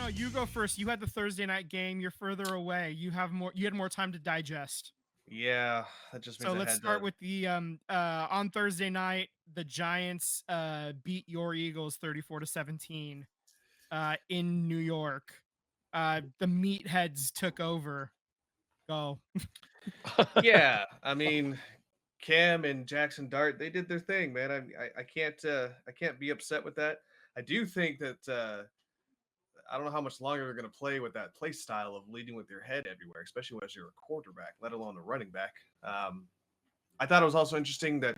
No, you go first. You had the Thursday night game. You're further away. You had more time to digest. Yeah, that just means So I let's had start to. with the on Thursday night, the Giants beat your Eagles 34-17 in New York. The meatheads took over. Go. Yeah, I mean, Cam and Jackson Dart, they did their thing, man. I can't be upset with that. I do think that I don't know how much longer they're going to play with that play style of leading with your head everywhere, especially as you're a quarterback, let alone a running back. I thought it was also interesting that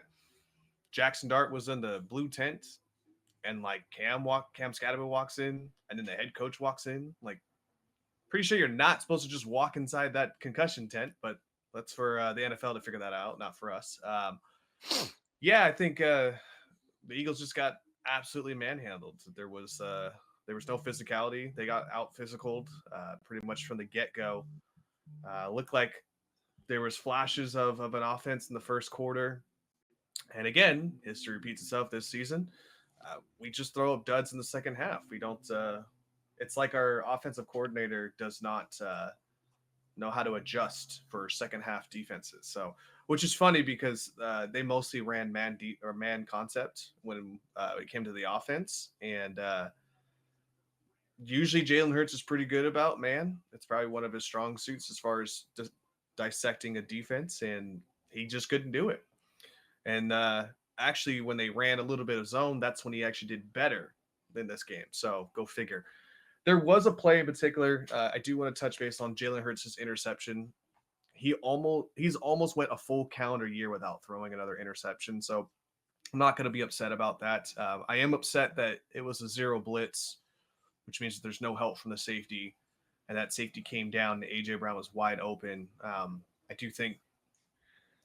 Jackson Dart was in the blue tent, and like Cam Scatterman walks in, and then the head coach walks in. Like, pretty sure you're not supposed to just walk inside that concussion tent, but that's for the NFL to figure that out, not for us. Yeah, I think the Eagles just got absolutely manhandled. There was no physicality. They got out physicaled pretty much from the get go. Looked like there was flashes of an offense in the first quarter, and again, history repeats itself this season. We just throw up duds in the second half. We don't. It's like our offensive coordinator does not know how to adjust for second half defenses. So, which is funny because they mostly ran man concept when it came to the offense, and usually Jalen Hurts is pretty good about man. It's probably one of his strong suits as far as dissecting a defense, and he just couldn't do it. And actually, when they ran a little bit of zone, that's when he actually did better than this game. So go figure. There was a play in particular. I do want to touch base on Jalen Hurts' interception. He's almost went a full calendar year without throwing another interception. So I'm not going to be upset about that. I am upset that it was a zero blitz, which means that there's no help from the safety, and that safety came down and AJ Brown was wide open. I do think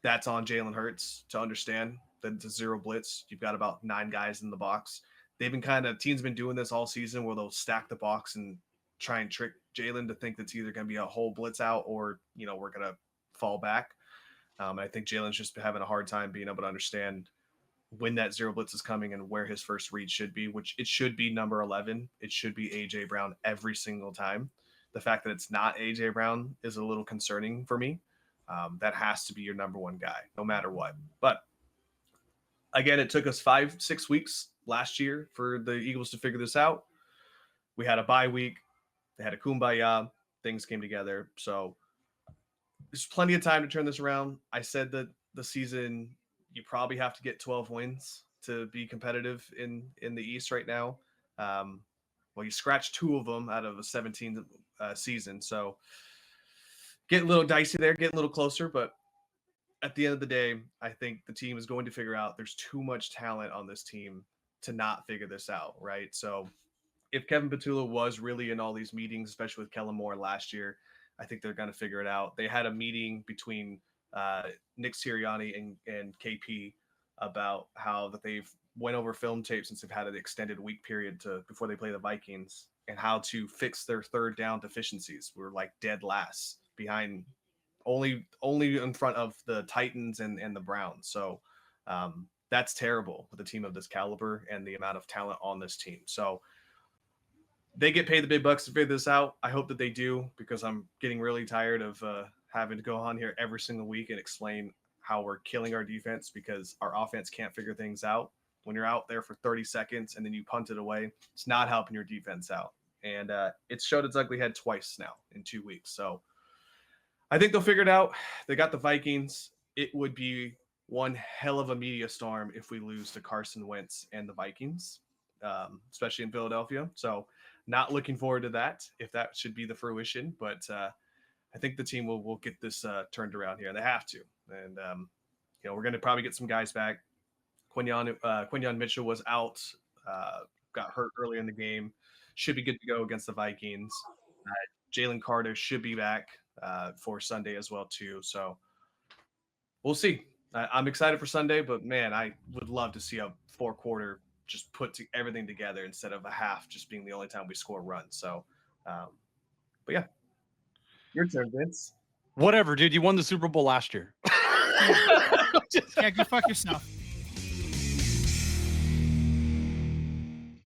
that's on Jalen Hurts to understand that it's a zero blitz. You've got about 9 guys in the box. Teams been doing this all season where they'll stack the box and try and trick Jalen to think that's either going to be a whole blitz out or, we're going to fall back. I think Jalen's just having a hard time being able to understand when that zero blitz is coming and where his first read should be, which it should be number 11. It should be AJ Brown every single time. The fact that it's not AJ Brown is a little concerning for me. That has to be your number one guy, no matter what. But again, it took us 5-6 weeks last year for the Eagles to figure this out. We had a bye week. They had a kumbaya. Things came together. So there's plenty of time to turn this around. I said that the season, you probably have to get 12 wins to be competitive in the East right now. Well, you scratched 2 of them out of a 17 season. So getting a little dicey there, getting a little closer. But at the end of the day, I think the team is going to figure out there's too much talent on this team to not figure this out, right? So if Kevin Petula was really in all these meetings, especially with Kellen Moore last year, I think they're going to figure it out. They had a meeting between Nick Sirianni and KP about how that they've went over film tape since they've had an extended week period before they play the Vikings and how to fix their third down deficiencies. We're like dead last behind only in front of the Titans and the Browns. So that's terrible with a team of this caliber and the amount of talent on this team. So they get paid the big bucks to figure this out. I hope that they do, because I'm getting really tired of having to go on here every single week and explain how we're killing our defense because our offense can't figure things out. When you're out there for 30 seconds and then you punt it away, it's not helping your defense out. And it's showed its ugly head twice now in 2 weeks. So I think they'll figure it out. They got the Vikings. It would be one hell of a media storm if we lose to Carson Wentz and the Vikings, especially in Philadelphia. So not looking forward to that, if that should be the fruition. But I think the team will get this turned around here. They have to. And, we're going to probably get some guys back. Quinyon Mitchell was out, got hurt earlier in the game. Should be good to go against the Vikings. Jalen Carter should be back for Sunday as well, too. So we'll see. I'm excited for Sunday, but, man, I would love to see a 4-quarter just put everything together instead of a half just being the only time we score runs. So, but, yeah. Your turn, Vince. Whatever, dude. You won the Super Bowl last year. Yeah, go fuck yourself.